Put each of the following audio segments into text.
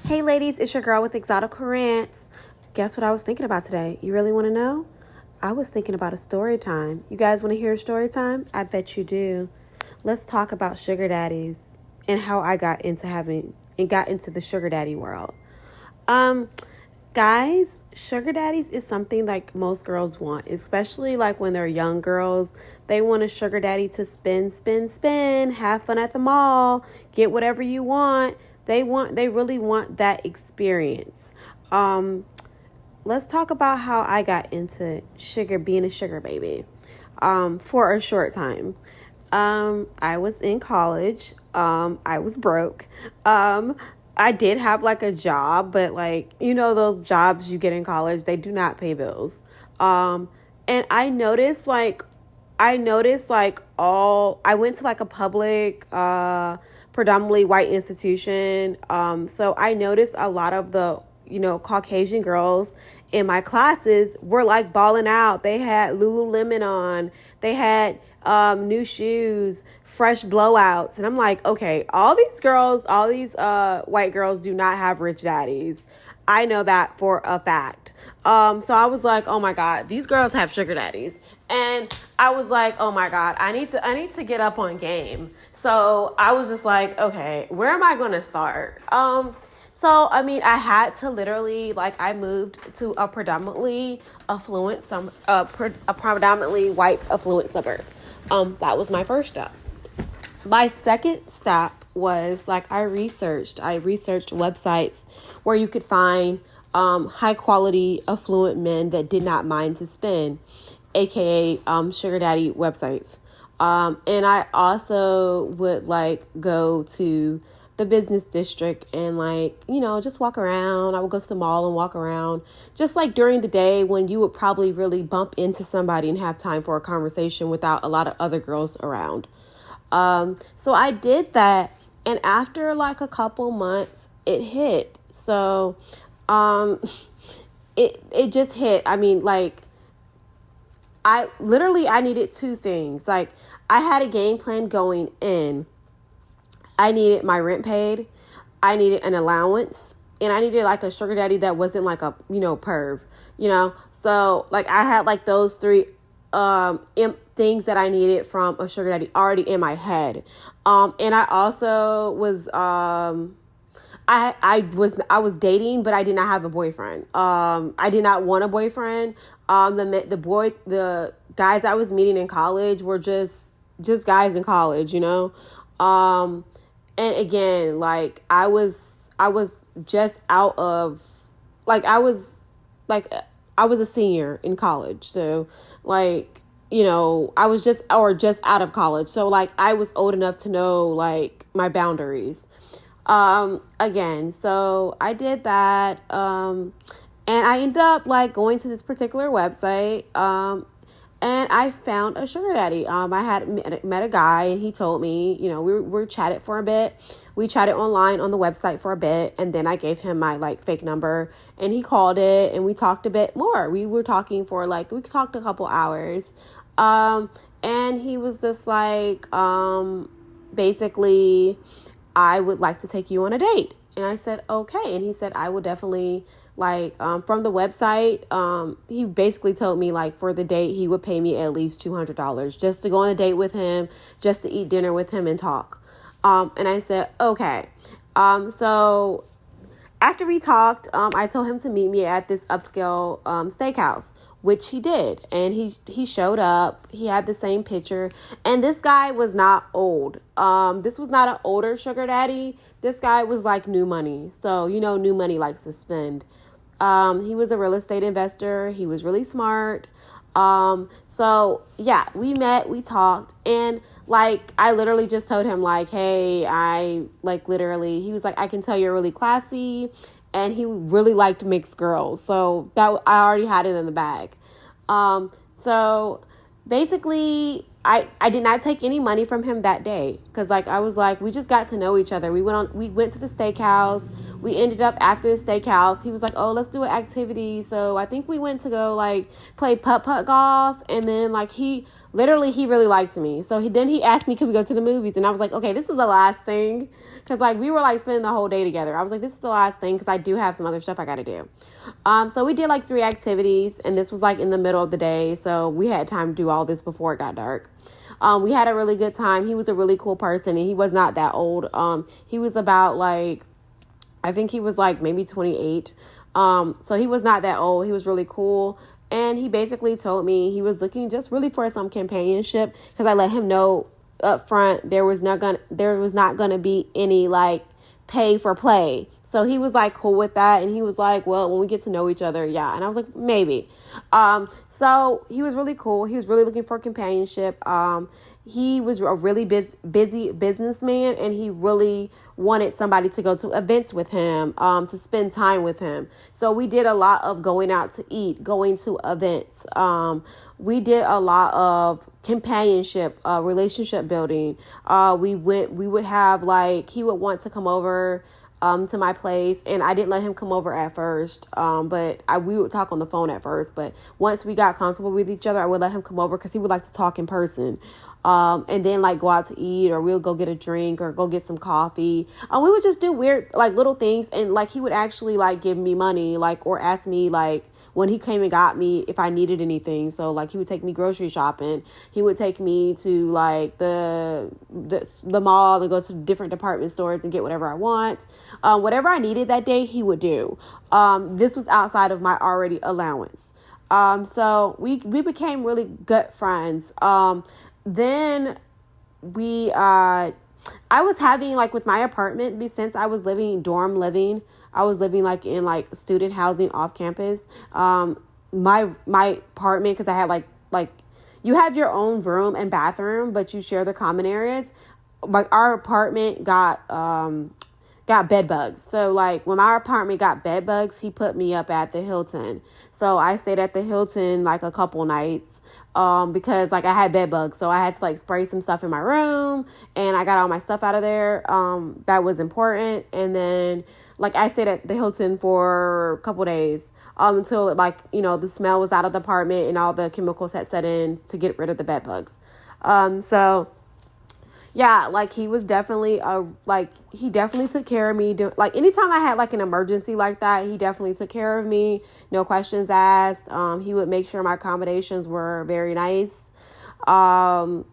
Hey ladies, it's your girl with Exotic Rants. Guess what I was thinking about today? You really want to know? I was thinking about a story time. You guys want to hear a story time? I bet you do. Let's talk about sugar daddies and how I got into the sugar daddy world. Um, Guys, sugar daddies is something like most girls want, especially like when they're young girls. They want a sugar daddy to spin, have fun at the mall, get whatever you want. They really want that experience. Let's talk about how I got into being a sugar baby. For a short time. I was in college. I was broke. I did have like a job, but like, those jobs you get in college, they do not pay bills. And I noticed I went to like a public, predominantly white institution. So I noticed a lot of the, Caucasian girls in my classes were like balling out. They had Lululemon on. They had new shoes, fresh blowouts. And I'm like, okay, all these white girls do not have rich daddies. I know that for a fact. So I was like, oh my God, these girls have sugar daddies. And I was like, oh my God, I need to get up on game. So I was just like, okay, where am I going to start? I had to literally, I moved to a predominantly white affluent suburb. That was my first step. My second step was I researched websites where you could find high quality affluent men that did not mind to spend, aka sugar daddy websites. And I also would go to the business district and just walk around. I would go to the mall and walk around just during the day when you would probably really bump into somebody and have time for a conversation without a lot of other girls around. So I did that, and after a couple months it hit. So it just hit. I needed two things. I had a game plan going in. I needed my rent paid, I needed an allowance, and I needed a sugar daddy that wasn't a perv, So I had those three things that I needed from a sugar daddy already in my head. And I also was I was dating, but I did not have a boyfriend. I did not want a boyfriend. The guys I was meeting in college were just guys in college, And again, I was just out of, I was a senior in college. So I was just out of college. So I was old enough to know my boundaries. Again, so I did that. And I ended up going to this particular website. And I found a sugar daddy. I had met a guy, and he told me, we chatted for a bit. We chatted online on the website for a bit, and then I gave him my fake number, and he called it, and we talked a bit more. We were talking for we talked a couple hours, and he was just basically, I would like to take you on a date. And I said, okay. And he said, I will definitely, from the website, he basically told me, for the date, he would pay me at least $200 just to go on a date with him, just to eat dinner with him and talk. And I said, okay. So after we talked, I told him to meet me at this upscale steakhouse, which he did. And he showed up. He had the same picture. And this guy was not old. This was not an older sugar daddy. This guy was new money. So, new money likes to spend. He was a real estate investor. He was really smart. So yeah, we met, we talked, and I literally just told him hey, he was I can tell you're really classy, and he really liked mixed girls. So that I already had it in the bag. So basically I did not take any money from him that day, because I was we just got to know each other. We went to the steakhouse. We ended up after the steakhouse. He was oh, let's do an activity. So I think we went to go play putt-putt golf, and then he literally, he really liked me. So he asked me, could we go to the movies? And I was like, okay, this is the last thing. Because, like, we were, like, spending the whole day together. I was like, this is the last thing because I do have some other stuff I got to do. So we did, like, 3 activities. And this was, like, in the middle of the day. So we had time to do all this before it got dark. We had a really good time. He was a really cool person. And he was not that old. He was about, like, I think he was, like, maybe 28. So he was not that old. He was really cool. And he basically told me he was looking just really for some companionship because I let him know up front there was not gonna be any like pay for play. So he was like cool with that, and he was like, well, when we get to know each other, yeah. And I was like, maybe. So he was really cool. He was really looking for companionship. He was a really busy businessman, and he really wanted somebody to go to events with him, to spend time with him. So we did a lot of going out to eat, going to events. We did a lot of companionship, relationship building. We would have like, he would want to come over to my place, and I didn't let him come over at first, but we would talk on the phone at first, but once we got comfortable with each other, I would let him come over because he would like to talk in person, and then like go out to eat, or we'll go get a drink or go get some coffee. We would just do weird like little things, and like he would actually like give me money, like, or ask me like when he came and got me if I needed anything. So like he would take me grocery shopping. He would take me to like the mall to go to different department stores and get whatever I want. Whatever I needed that day, he would do. This was outside of my already allowance. So we became really good friends. Then I was having like with my apartment, since I was dorm living, I was living like in like student housing off campus. My apartment, because I had like you have your own room and bathroom, but you share the common areas. Like our apartment got bed bugs. So like when my apartment got bed bugs, he put me up at the Hilton. So I stayed at the Hilton like a couple nights. Because like I had bed bugs, so I had to like spray some stuff in my room, and I got all my stuff out of there. That was important. And then like I stayed at the Hilton for a couple days, until like, you know, the smell was out of the apartment and all the chemicals had set in to get rid of the bed bugs. So yeah, like he was definitely he definitely took care of me. Like anytime I had like an emergency like that, he definitely took care of me. No questions asked. He would make sure my accommodations were very nice. And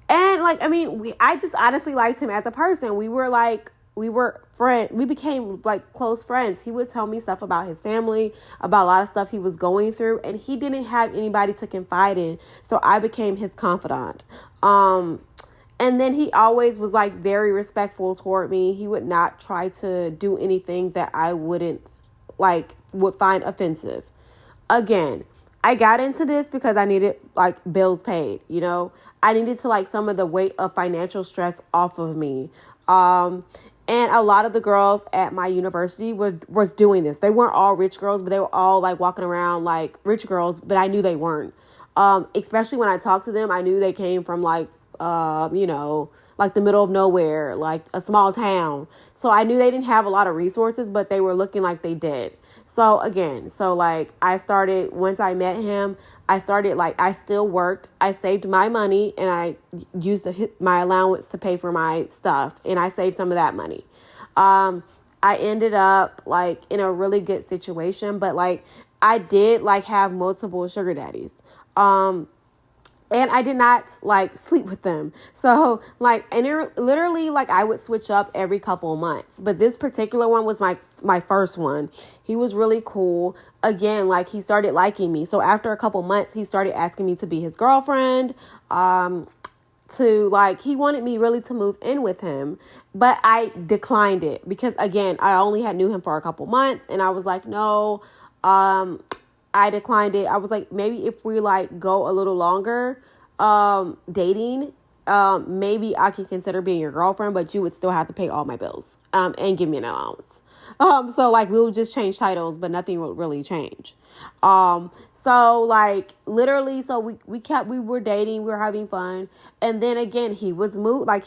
like, I mean, I just honestly liked him as a person. We were friends. We became like close friends. He would tell me stuff about his family, about a lot of stuff he was going through, and he didn't have anybody to confide in. So I became his confidant. And then he always was like very respectful toward me. He would not try to do anything that I would find offensive. Again, I got into this because I needed like bills paid, you know. I needed to like some of the weight of financial stress off of me. And a lot of the girls at my university was doing this. They weren't all rich girls, but they were all like walking around like rich girls, but I knew they weren't. Especially when I talked to them, I knew they came from like, you know, like the middle of nowhere, like a small town. So I knew they didn't have a lot of resources, but they were looking like they did. So again, like once I met him, I still worked. I saved my money, and I used my allowance to pay for my stuff, and I saved some of that money. I ended up like in a really good situation, but like I did like have multiple sugar daddies. And I did not like sleep with them. So like, and it literally like I would switch up every couple of months. But this particular one was my first one. He was really cool. Again, like he started liking me. So after a couple months, he started asking me to be his girlfriend. He wanted me really to move in with him, but I declined it because again, I only knew him for a couple months, and I was like, no, I declined it. I was like, maybe if we like go a little longer, dating, maybe I can consider being your girlfriend, but you would still have to pay all my bills, and give me an allowance. So like we would just change titles, but nothing would really change. So like literally, so we were dating, we were having fun. And then again, he was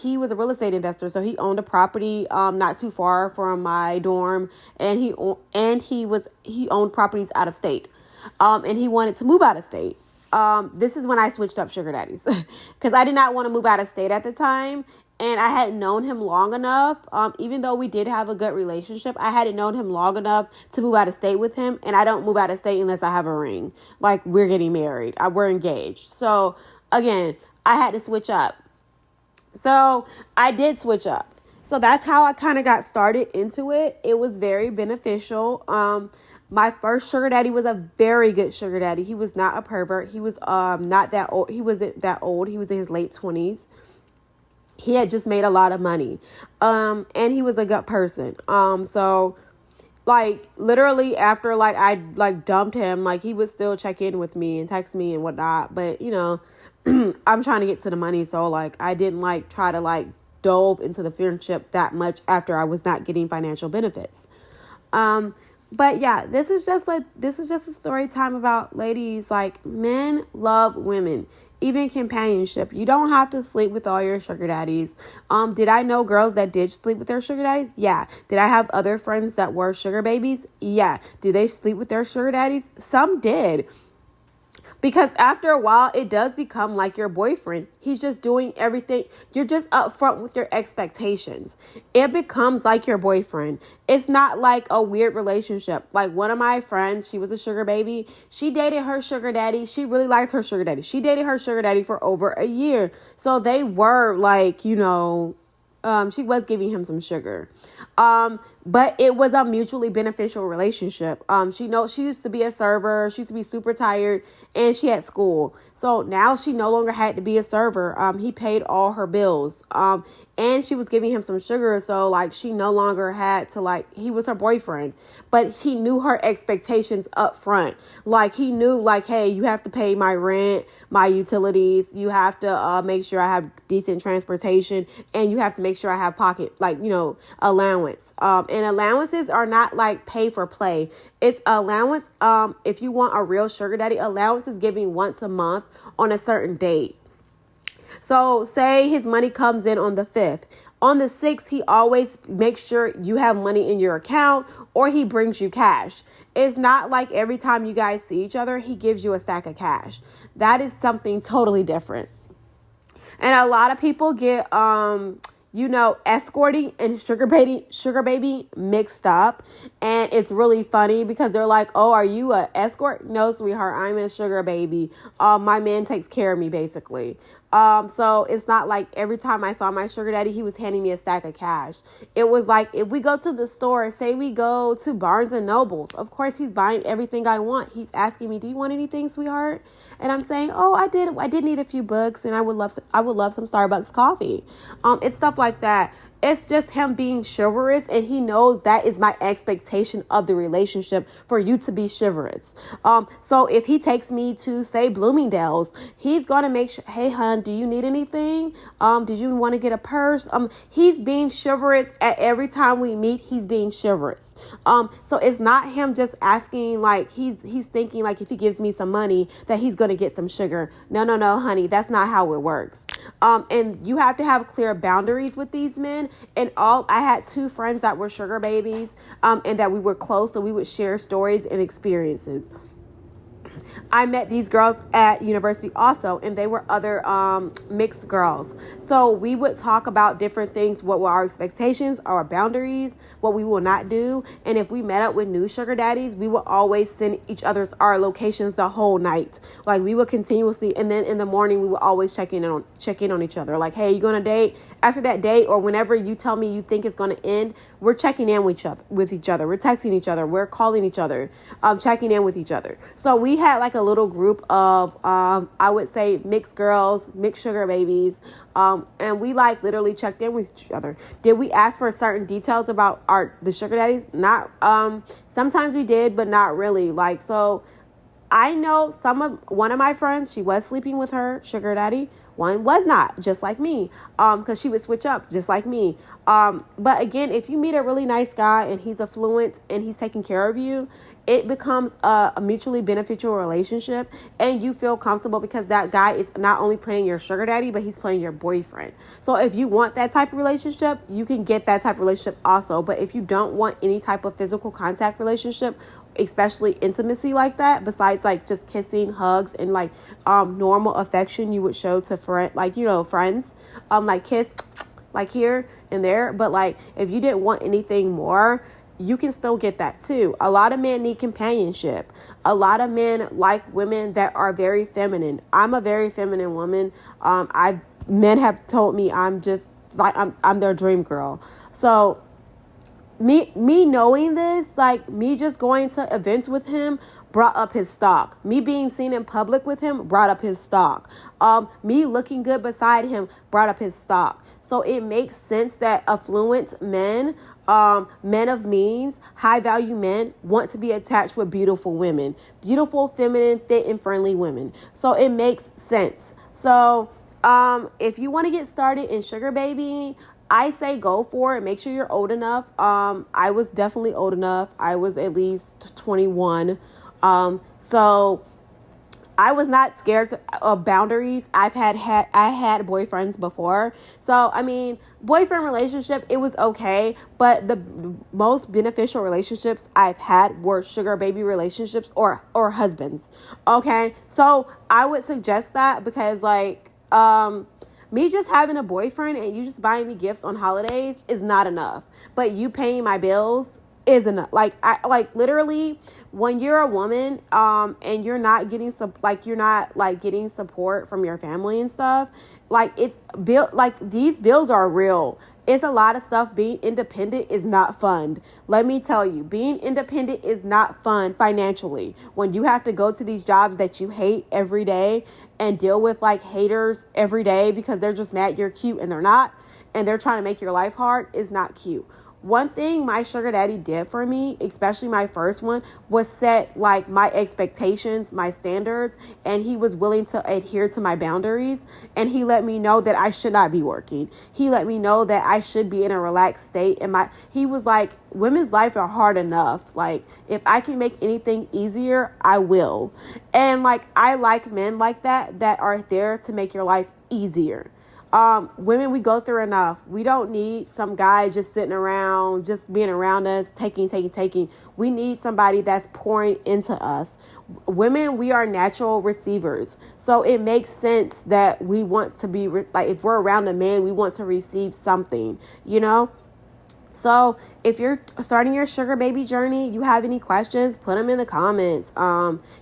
he was a real estate investor. So he owned a property, not too far from my dorm, and he owned properties out of state. And he wanted to move out of state. This is when I switched up sugar daddies because I did not want to move out of state at the time. And I hadn't known him long enough, even though we did have a good relationship, I hadn't known him long enough to move out of state with him. And I don't move out of state unless I have a ring. Like, we're getting married. We're engaged. So, again, I had to switch up. So, I did switch up. So, that's how I kind of got started into it. It was very beneficial. My first sugar daddy was a very good sugar daddy. He was not a pervert. He was not that old. He wasn't that old. He was in his late 20s. He had just made a lot of money. And he was a good person. So like literally after like I like dumped him, like he would still check in with me and text me and whatnot. But you know, I'm trying to get to the money. So like I didn't like try to like dove into the friendship that much after I was not getting financial benefits. But yeah, this is just a story time about ladies. Like, men love women. Even companionship. You don't have to sleep with all your sugar daddies. Did I know girls that did sleep with their sugar daddies? Yeah. Did I have other friends that were sugar babies? Yeah. Do they sleep with their sugar daddies? Some did. Because after a while, it does become like your boyfriend. He's just doing everything. You're just upfront with your expectations. It becomes like your boyfriend. It's not like a weird relationship. Like one of my friends, she was a sugar baby. She dated her sugar daddy. She really liked her sugar daddy. She dated her sugar daddy for over a year. So they were like, you know, she was giving him some sugar. But it was a mutually beneficial relationship. She used to be a server. She used to be super tired and she had school. So now she no longer had to be a server. He paid all her bills. And she was giving him some sugar. So like she no longer had to like, he was her boyfriend, but he knew her expectations up front. Like he knew like, hey, you have to pay my rent, my utilities. You have to make sure I have decent transportation and you have to make sure I have pocket, like, you know, allowance. And allowances are not like pay for play. It's allowance. If you want a real sugar daddy, allowance is giving once a month on a certain date. So say his money comes in on the 5th. On the 6th, he always makes sure you have money in your account or he brings you cash. It's not like every time you guys see each other, he gives you a stack of cash. That is something totally different. And a lot of people get, you know, escorting and sugar baby mixed up. And it's really funny because they're like, oh, are you a escort? No, sweetheart, I'm a sugar baby. My man takes care of me, basically. So it's not like every time I saw my sugar daddy, he was handing me a stack of cash. It was like, if we go to the store, say we go to Barnes and Nobles, of course he's buying everything I want. He's asking me, do you want anything, sweetheart? And I'm saying, oh, I did need a few books and I would love some Starbucks coffee. It's stuff like that. It's just him being chivalrous, and he knows that is my expectation of the relationship, for you to be chivalrous. So if he takes me to, say, Bloomingdale's, he's going to make sure, hey, hon, do you need anything? Did you want to get a purse? He's being chivalrous at every time we meet. He's being chivalrous. So it's not him just asking, like, he's thinking like if he gives me some money that he's going to get some sugar. No, honey, that's not how it works. And you have to have clear boundaries with these men. And I had 2 friends that were sugar babies, and that we were close, so we would share stories and experiences. I met these girls at university also, and they were other mixed girls. So we would talk about different things, what were our expectations, our boundaries, what we will not do. And if we met up with new sugar daddies, we would always send each other's our locations the whole night. Like we would continuously, and then in the morning we would always check in on each other. Like, hey, you going to date? After that date, or whenever you tell me you think it's going to end, we're checking in with each other. We're texting each other. We're calling each other, checking in with each other. So we had like a little group of, I would say, mixed girls, mixed sugar babies. And we like literally checked in with each other. Did we ask for certain details about the sugar daddies? Not, sometimes we did, but not really. Like, so I know one of my friends, she was sleeping with her sugar daddy. One was not, just like me, because she would switch up just like me. But again, if you meet a really nice guy and he's affluent and he's taking care of you, it becomes a mutually beneficial relationship, and you feel comfortable because that guy is not only playing your sugar daddy, but he's playing your boyfriend. So if you want that type of relationship, you can get that type of relationship also. But if you don't want any type of physical contact relationship, especially intimacy like that, besides like just kissing, hugs, and like normal affection you would show to friends, like kiss like here and there. But like if you didn't want anything more, you can still get that too. A lot of men need companionship. A lot of men like women that are very feminine. I'm a very feminine woman. Men have told me I'm just like I'm their dream girl. So me knowing this, like me just going to events with him brought up his stock. Me being seen in public with him brought up his stock. Me looking good beside him brought up his stock. So it makes sense that affluent men, men of means, high value men want to be attached with beautiful women, beautiful, feminine, fit, and friendly women. So it makes sense. So if you want to get started in sugar babying, I say go for it. Make sure you're old enough. I was definitely old enough. I was at least 21. So I was not scared of boundaries. I had boyfriends before. So, I mean, boyfriend relationship, it was okay. But the most beneficial relationships I've had were sugar baby relationships or husbands. Okay. So I would suggest that because like, me just having a boyfriend and you just buying me gifts on holidays is not enough. But you paying my bills is enough. Like literally when you're a woman and you're not getting getting support from your family and stuff, like it's built, like these bills are real. It's a lot of stuff. Being independent is not fun. Let me tell you, being independent is not fun financially. When you have to go to these jobs that you hate every day and deal with like haters every day because they're just mad you're cute and they're not, and they're trying to make your life hard, is not cute. One thing my sugar daddy did for me, especially my first one, was set like my expectations, my standards, and he was willing to adhere to my boundaries. And he let me know that I should not be working. He let me know that I should be in a relaxed state. And he was like, women's life are hard enough. Like, if I can make anything easier, I will. And like, I like men like that are there to make your life easier. Women, we go through enough. We don't need some guy just sitting around, just being around us, taking. We need somebody that's pouring into us. Women, we are natural receivers. So it makes sense that we want to be, like, if we're around a man, we want to receive something, you know? So if you're starting your sugar baby journey, you have any questions, put them in the comments.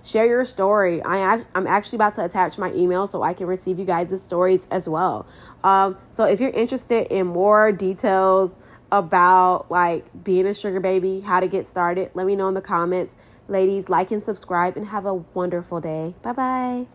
Share your story. I'm actually about to attach my email so I can receive you guys' stories as well. So if you're interested in more details about like being a sugar baby, how to get started, let me know in the comments. Ladies, like and subscribe and have a wonderful day. Bye-bye.